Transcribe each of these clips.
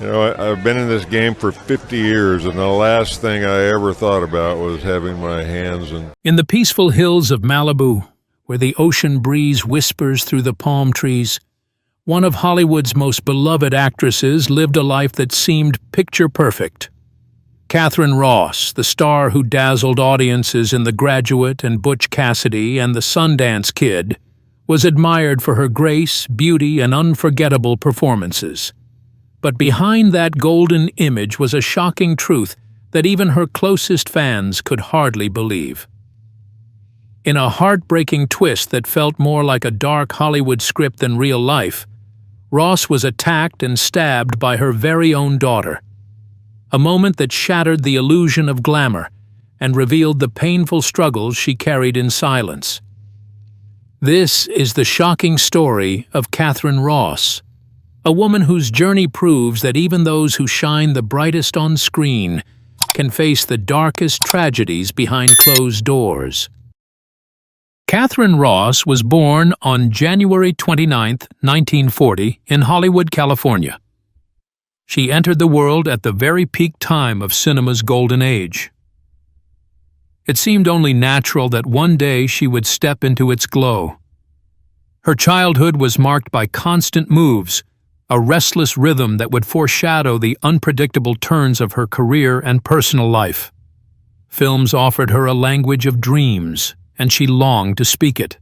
I've been in this game for 50 years, and the last thing I ever thought about was having my hands In the peaceful hills of Malibu, where the ocean breeze whispers through the palm trees, one of Hollywood's most beloved actresses lived a life that seemed picture-perfect. Katharine Ross, the star who dazzled audiences in The Graduate and Butch Cassidy and The Sundance Kid, was admired for her grace, beauty, and unforgettable performances. But behind that golden image was a shocking truth that even her closest fans could hardly believe. In a heartbreaking twist that felt more like a dark Hollywood script than real life, Ross was attacked and stabbed by her very own daughter. A moment that shattered the illusion of glamour and revealed the painful struggles she carried in silence. This is the shocking story of Katharine Ross, a woman whose journey proves that even those who shine the brightest on screen can face the darkest tragedies behind closed doors. Katharine Ross was born on January 29, 1940, in Hollywood, California. She entered the world at the very peak time of cinema's golden age. It seemed only natural that one day she would step into its glow. Her childhood was marked by constant moves, a restless rhythm that would foreshadow the unpredictable turns of her career and personal life. Films offered her a language of dreams, and she longed to speak it.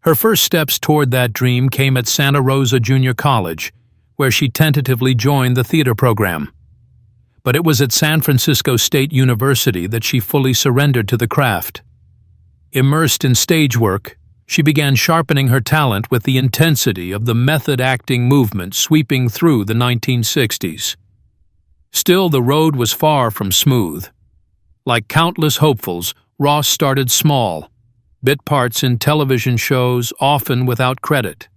Her first steps toward that dream came at Santa Rosa Junior College, where she tentatively joined the theater program. But it was at San Francisco State University that she fully surrendered to the craft. Immersed in stage work, she began sharpening her talent with the intensity of the method acting movement sweeping through the 1960s. Still, the road was far from smooth. Like countless hopefuls, Ross started small, bit parts in television shows, often without credit.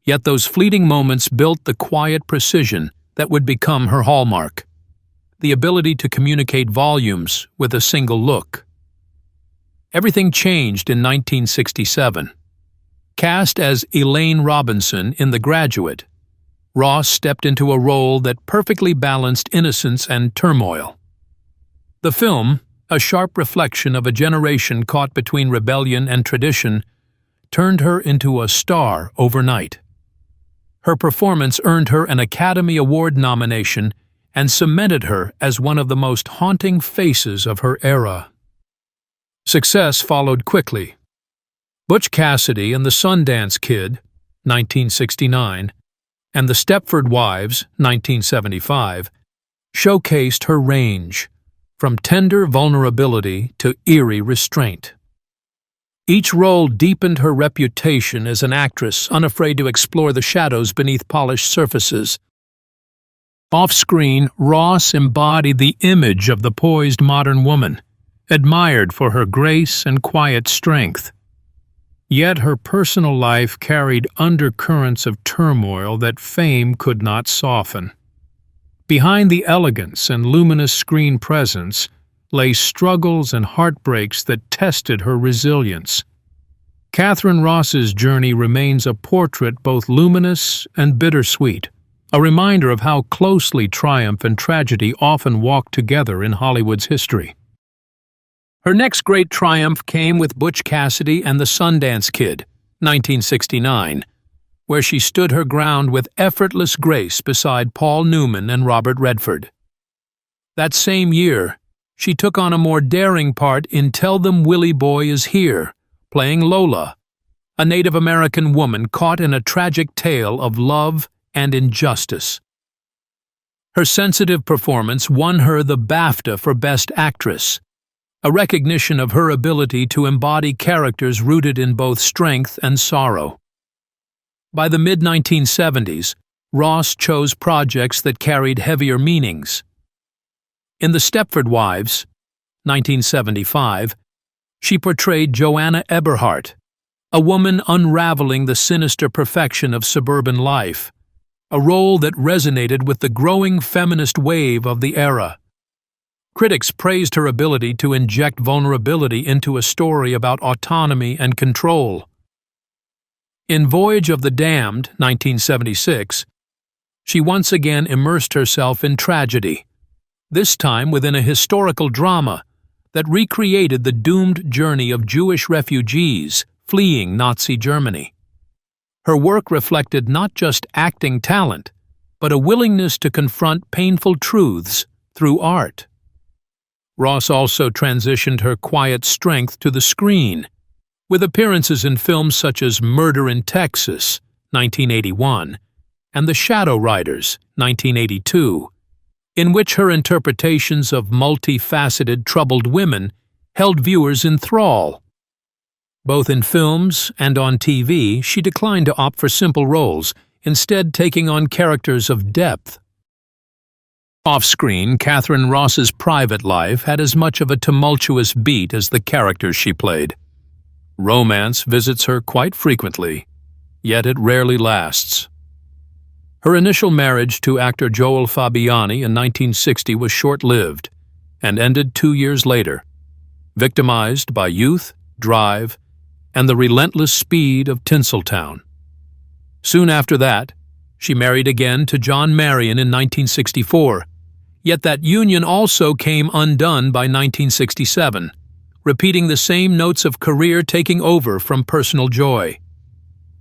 Yet those fleeting moments built the quiet precision that would become her hallmark, the ability to communicate volumes with a single look. Everything changed in 1967. Cast as Elaine Robinson in The Graduate, Ross stepped into a role that perfectly balanced innocence and turmoil. The film, a sharp reflection of a generation caught between rebellion and tradition, turned her into a star overnight. Her performance earned her an Academy Award nomination and cemented her as one of the most haunting faces of her era. Success followed quickly. Butch Cassidy and the Sundance Kid, 1969, and The Stepford Wives, 1975, showcased her range, from tender vulnerability to eerie restraint. Each role deepened her reputation as an actress unafraid to explore the shadows beneath polished surfaces. Off-screen, Ross embodied the image of the poised modern woman, admired for her grace and quiet strength. Yet her personal life carried undercurrents of turmoil that fame could not soften. Behind the elegance and luminous screen presence lay struggles and heartbreaks that tested her resilience. Katharine Ross's journey remains a portrait both luminous and bittersweet, a reminder of how closely triumph and tragedy often walk together in Hollywood's history. Her next great triumph came with Butch Cassidy and the Sundance Kid, 1969, where she stood her ground with effortless grace beside Paul Newman and Robert Redford. That same year, she took on a more daring part in Tell Them Willie Boy Is Here, playing Lola, a Native American woman caught in a tragic tale of love and injustice. Her sensitive performance won her the BAFTA for Best Actress, a recognition of her ability to embody characters rooted in both strength and sorrow. By the mid-1970s, Ross chose projects that carried heavier meanings. In The Stepford Wives, 1975, she portrayed Joanna Eberhardt, a woman unraveling the sinister perfection of suburban life, a role that resonated with the growing feminist wave of the era. Critics praised her ability to inject vulnerability into a story about autonomy and control. In Voyage of the Damned, 1976, she once again immersed herself in tragedy, this time within a historical drama that recreated the doomed journey of Jewish refugees fleeing Nazi Germany. Her work reflected not just acting talent, but a willingness to confront painful truths through art. Ross also transitioned her quiet strength to the screen, with appearances in films such as Murder in Texas, 1981, and The Shadow Riders, 1982, in which her interpretations of multifaceted troubled women held viewers in thrall. Both in films and on TV, she declined to opt for simple roles, instead taking on characters of depth. Off-screen, Katharine Ross's private life had as much of a tumultuous beat as the characters she played. Romance visits her quite frequently, yet it rarely lasts. Her initial marriage to actor Joel Fabiani in 1960 was short-lived and ended 2 years later, victimized by youth, drive, and the relentless speed of Tinseltown. Soon after that, she married again to John Marion in 1964, yet that union also came undone by 1967, repeating the same notes of career taking over from personal joy.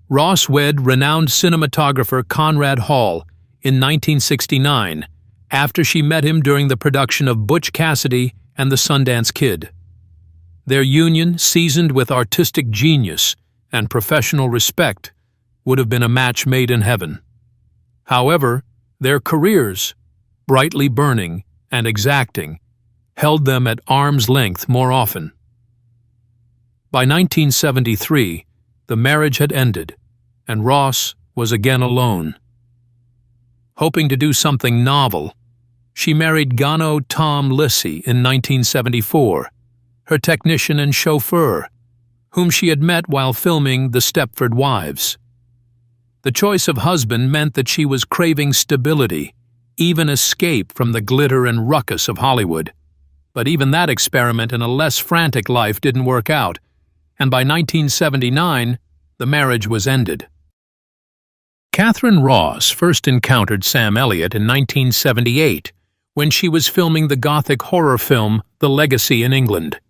Ross wed renowned cinematographer Conrad Hall in 1969 after she met him during the production of Butch Cassidy and the Sundance Kid. Their union, seasoned with artistic genius and professional respect, would have been a match made in heaven. However, their careers, brightly burning and exacting, held them at arm's length more often. By 1973, the marriage had ended, and Ross was again alone. Hoping to do something novel, she married Gano Tom Lissy in 1974, her technician and chauffeur, whom she had met while filming The Stepford Wives. The choice of husband meant that she was craving stability, even escape from the glitter and ruckus of Hollywood. But even that experiment in a less frantic life didn't work out, and by 1979, the marriage was ended. Katharine Ross first encountered Sam Elliott in 1978 when she was filming the Gothic horror film The Legacy in England.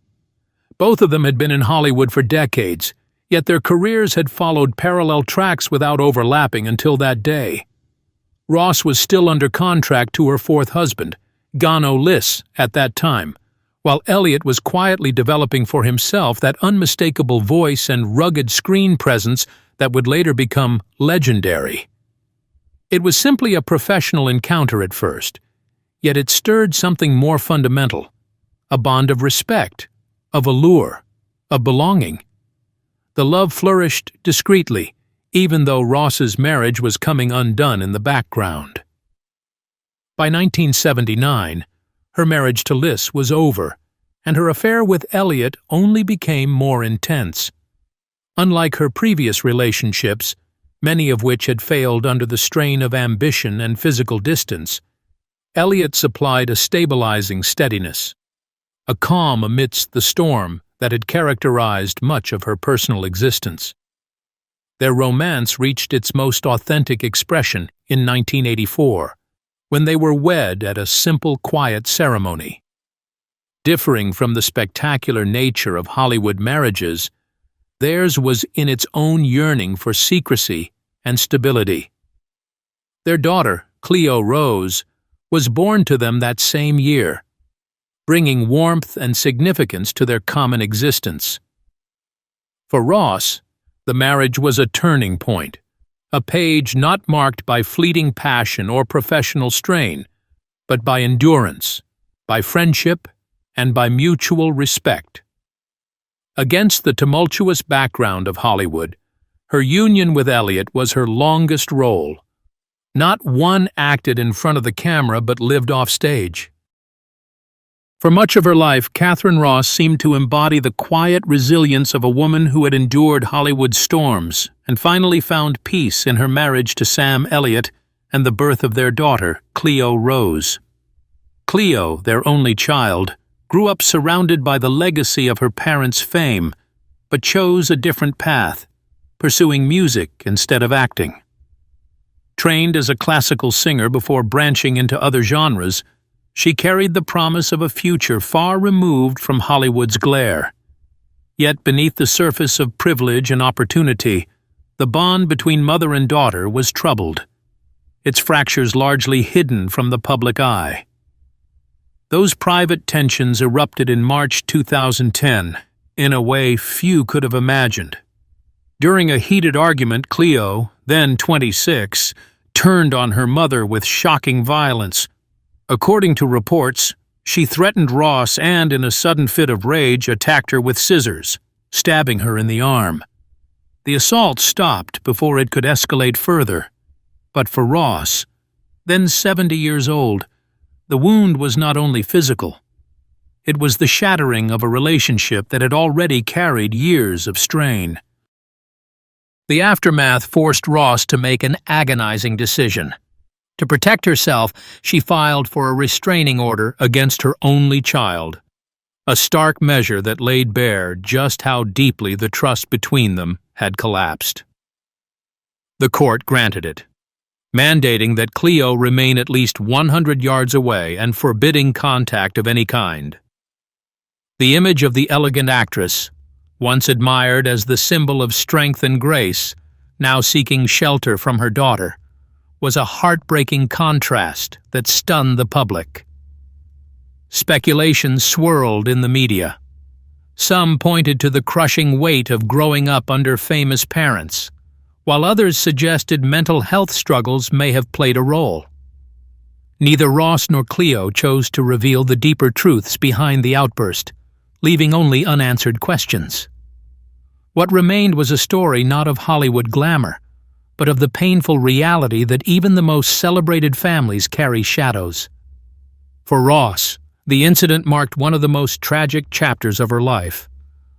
Both of them had been in Hollywood for decades, yet their careers had followed parallel tracks without overlapping until that day. Ross was still under contract to her fourth husband, Gano Liss, at that time, while Elliott was quietly developing for himself that unmistakable voice and rugged screen presence that would later become legendary. It was simply a professional encounter at first, yet it stirred something more fundamental, a bond of respect, of allure, of belonging. The love flourished discreetly, even though Ross's marriage was coming undone in the background. By 1979, her marriage to Liss was over, and her affair with Elliott only became more intense. Unlike her previous relationships, many of which had failed under the strain of ambition and physical distance, Elliott supplied a stabilizing steadiness, a calm amidst the storm that had characterized much of her personal existence. Their romance reached its most authentic expression in 1984, when they were wed at a simple, quiet ceremony. Differing from the spectacular nature of Hollywood marriages, theirs was in its own yearning for secrecy and stability. Their daughter, Cleo Rose, was born to them that same year, bringing warmth and significance to their common existence. For Ross, the marriage was a turning point, a page not marked by fleeting passion or professional strain, but by endurance, by friendship, and by mutual respect. Against the tumultuous background of Hollywood, her union with Elliott was her longest role. Not one acted in front of the camera but lived off stage. For much of her life, Katharine Ross seemed to embody the quiet resilience of a woman who had endured Hollywood's storms and finally found peace in her marriage to Sam Elliott and the birth of their daughter, Cleo Rose. Cleo, their only child, grew up surrounded by the legacy of her parents' fame, but chose a different path, pursuing music instead of acting. Trained as a classical singer before branching into other genres, she carried the promise of a future far removed from Hollywood's glare. Yet beneath the surface of privilege and opportunity, the bond between mother and daughter was troubled, its fractures largely hidden from the public eye. Those private tensions erupted in March 2010, in a way few could have imagined. During a heated argument, Cleo, then 26, turned on her mother with shocking violence. According to reports, she threatened Ross and, in a sudden fit of rage, attacked her with scissors, stabbing her in the arm. The assault stopped before it could escalate further. But for Ross, then 70 years old, the wound was not only physical. It was the shattering of a relationship that had already carried years of strain. The aftermath forced Ross to make an agonizing decision. To protect herself, she filed for a restraining order against her only child, a stark measure that laid bare just how deeply the trust between them had collapsed. The court granted it, mandating that Cleo remain at least 100 yards away and forbidding contact of any kind. The image of the elegant actress, once admired as the symbol of strength and grace, now seeking shelter from her daughter, was a heartbreaking contrast that stunned the public. Speculation swirled in the media. Some pointed to the crushing weight of growing up under famous parents, while others suggested mental health struggles may have played a role. Neither Ross nor Cleo chose to reveal the deeper truths behind the outburst, leaving only unanswered questions. What remained was a story not of Hollywood glamour, but of the painful reality that even the most celebrated families carry shadows. For Ross, the incident marked one of the most tragic chapters of her life,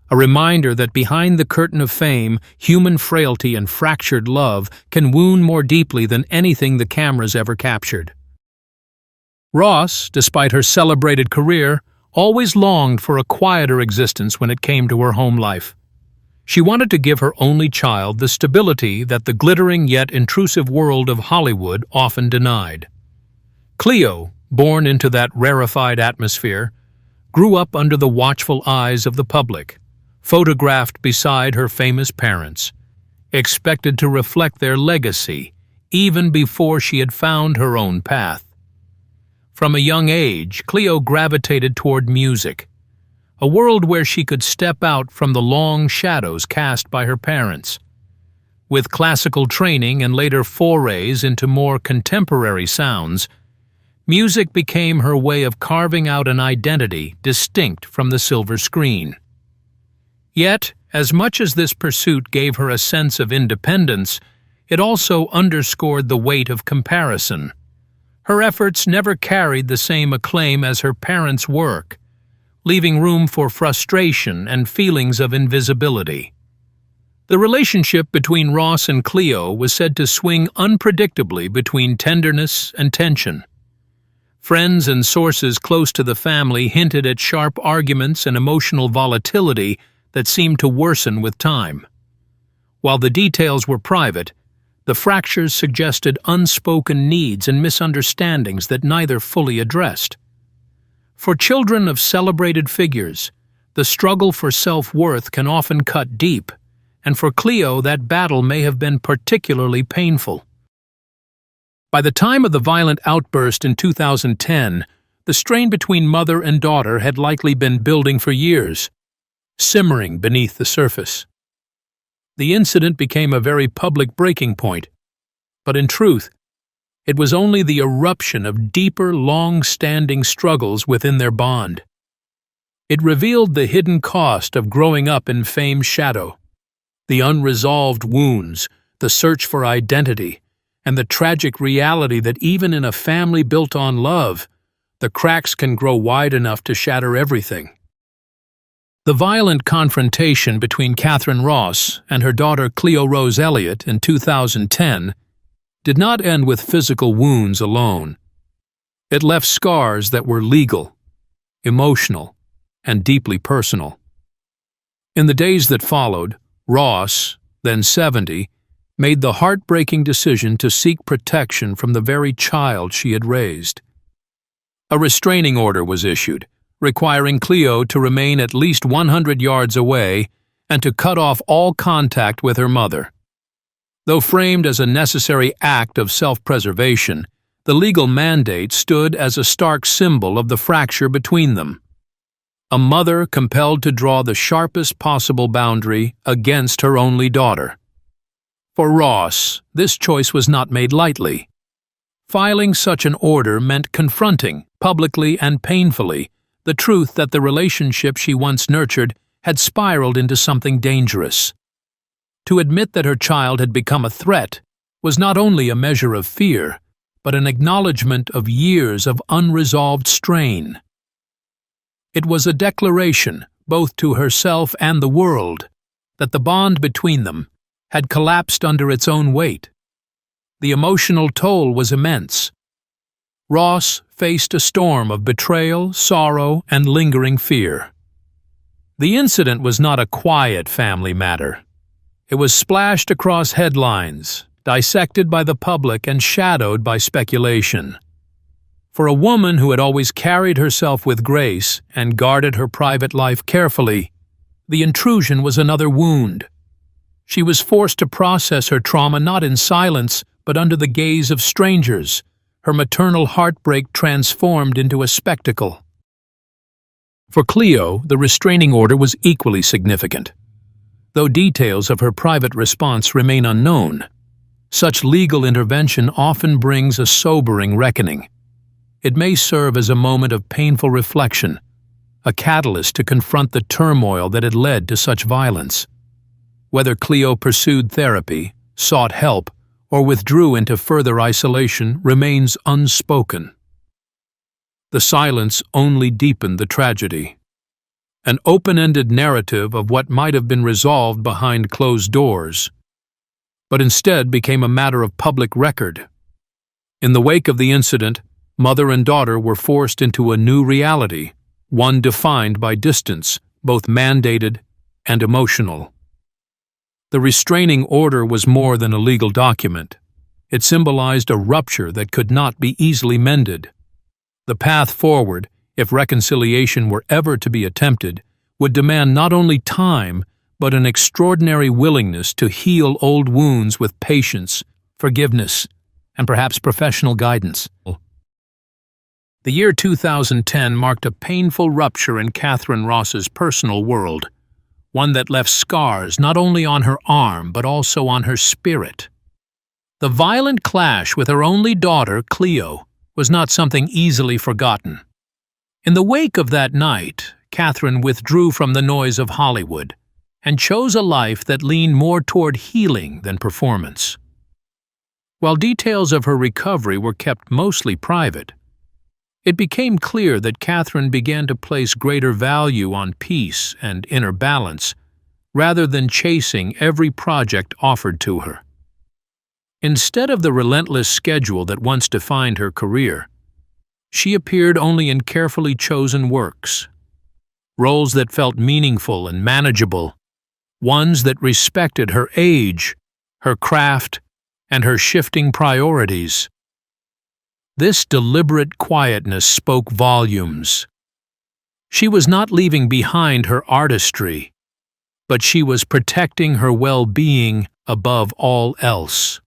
a reminder that behind the curtain of fame, human frailty and fractured love can wound more deeply than anything the cameras ever captured. Ross, despite her celebrated career, always longed for a quieter existence when it came to her home life. She wanted to give her only child the stability that the glittering yet intrusive world of Hollywood often denied. Cleo, born into that rarefied atmosphere, grew up under the watchful eyes of the public, photographed beside her famous parents, expected to reflect their legacy even before she had found her own path. From a young age, Cleo gravitated toward music, a world where she could step out from the long shadows cast by her parents. With classical training and later forays into more contemporary sounds, music became her way of carving out an identity distinct from the silver screen. Yet, as much as this pursuit gave her a sense of independence, it also underscored the weight of comparison. Her efforts never carried the same acclaim as her parents' work, leaving room for frustration and feelings of invisibility. The relationship between Ross and Cleo was said to swing unpredictably between tenderness and tension. Friends and sources close to the family hinted at sharp arguments and emotional volatility that seemed to worsen with time. While the details were private, the fractures suggested unspoken needs and misunderstandings that neither fully addressed. For children of celebrated figures, the struggle for self-worth can often cut deep, and for Cleo that battle may have been particularly painful. By the time of the violent outburst in 2010, the strain between mother and daughter had likely been building for years, simmering beneath the surface. The incident became a very public breaking point, but in truth, it was only the eruption of deeper, long-standing struggles within their bond. It revealed the hidden cost of growing up in fame's shadow, the unresolved wounds, the search for identity, and the tragic reality that even in a family built on love, the cracks can grow wide enough to shatter everything. The violent confrontation between Katharine Ross and her daughter Cleo Rose Elliott in 2010 did not end with physical wounds alone. It left scars that were legal, emotional, and deeply personal. In the days that followed, Ross, then 70, made the heartbreaking decision to seek protection from the very child she had raised. A restraining order was issued, requiring Cleo to remain at least 100 yards away and to cut off all contact with her mother. Though framed as a necessary act of self-preservation, the legal mandate stood as a stark symbol of the fracture between them. A mother compelled to draw the sharpest possible boundary against her only daughter. For Ross, this choice was not made lightly. Filing such an order meant confronting, publicly and painfully, the truth that the relationship she once nurtured had spiraled into something dangerous. To admit that her child had become a threat was not only a measure of fear, but an acknowledgement of years of unresolved strain. It was a declaration, both to herself and the world, that the bond between them had collapsed under its own weight. The emotional toll was immense. Ross faced a storm of betrayal, sorrow, and lingering fear. The incident was not a quiet family matter. It was splashed across headlines, dissected by the public and shadowed by speculation. For a woman who had always carried herself with grace and guarded her private life carefully, the intrusion was another wound. She was forced to process her trauma not in silence, but under the gaze of strangers, her maternal heartbreak transformed into a spectacle. For Cleo, the restraining order was equally significant. Though details of her private response remain unknown, such legal intervention often brings a sobering reckoning. It may serve as a moment of painful reflection, a catalyst to confront the turmoil that had led to such violence. Whether Cleo pursued therapy, sought help, or withdrew into further isolation remains unspoken. The silence only deepened the tragedy. An open-ended narrative of what might have been resolved behind closed doors, but instead became a matter of public record. In the wake of the incident, mother and daughter were forced into a new reality, one defined by distance, both mandated and emotional. The restraining order was more than a legal document. It symbolized a rupture that could not be easily mended. The path forward, if reconciliation were ever to be attempted, would demand not only time, but an extraordinary willingness to heal old wounds with patience, forgiveness, and perhaps professional guidance. The year 2010 marked a painful rupture in Katharine Ross's personal world, one that left scars not only on her arm but also on her spirit. The violent clash with her only daughter, Cleo, was not something easily forgotten. In the wake of that night, Katherine withdrew from the noise of Hollywood and chose a life that leaned more toward healing than performance. While details of her recovery were kept mostly private, it became clear that Katherine began to place greater value on peace and inner balance, rather than chasing every project offered to her. Instead of the relentless schedule that once defined her career, she appeared only in carefully chosen works, roles that felt meaningful and manageable, ones that respected her age, her craft, and her shifting priorities. This deliberate quietness spoke volumes. She was not leaving behind her artistry, but she was protecting her well-being above all else.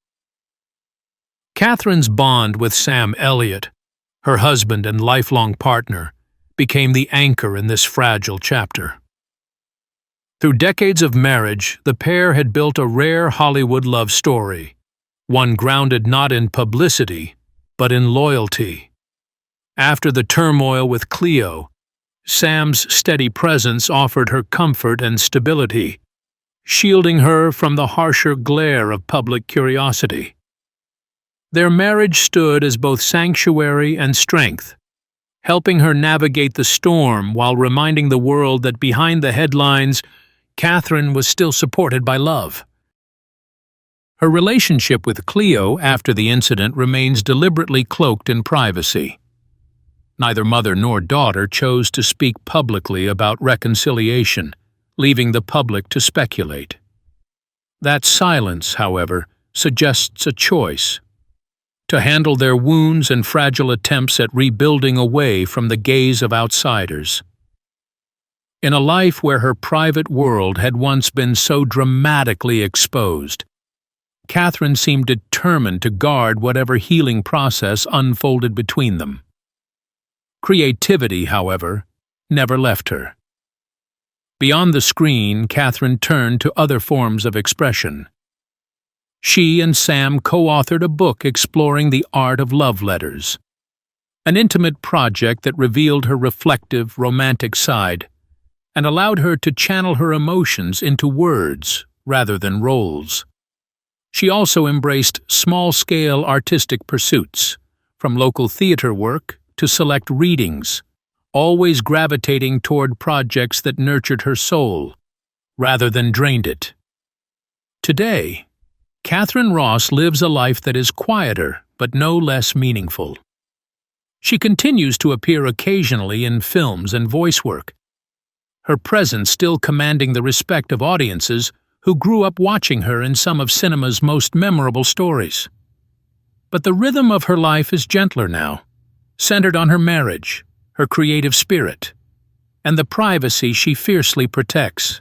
Katherine's bond with Sam Elliott, her husband and lifelong partner, became the anchor in this fragile chapter. Through decades of marriage, the pair had built a rare Hollywood love story, one grounded not in publicity, but in loyalty. After the turmoil with Cleo, Sam's steady presence offered her comfort and stability, shielding her from the harsher glare of public curiosity. Their marriage stood as both sanctuary and strength, helping her navigate the storm while reminding the world that behind the headlines, Katherine was still supported by love. Her relationship with Cleo after the incident remains deliberately cloaked in privacy. Neither mother nor daughter chose to speak publicly about reconciliation, leaving the public to speculate. That silence, however, suggests a choice: to handle their wounds and fragile attempts at rebuilding away from the gaze of outsiders. In a life where her private world had once been so dramatically exposed, Katherine seemed determined to guard whatever healing process unfolded between them. Creativity, however, never left her. Beyond the screen, Katherine turned to other forms of expression. She and Sam co-authored a book exploring the art of love letters, an intimate project that revealed her reflective, romantic side and allowed her to channel her emotions into words rather than roles. She also embraced small-scale artistic pursuits, from local theater work to select readings, always gravitating toward projects that nurtured her soul rather than drained it. Today, Katharine Ross lives a life that is quieter but no less meaningful. She continues to appear occasionally in films and voice work, her presence still commanding the respect of audiences who grew up watching her in some of cinema's most memorable stories. But the rhythm of her life is gentler now, centered on her marriage, her creative spirit, and the privacy she fiercely protects.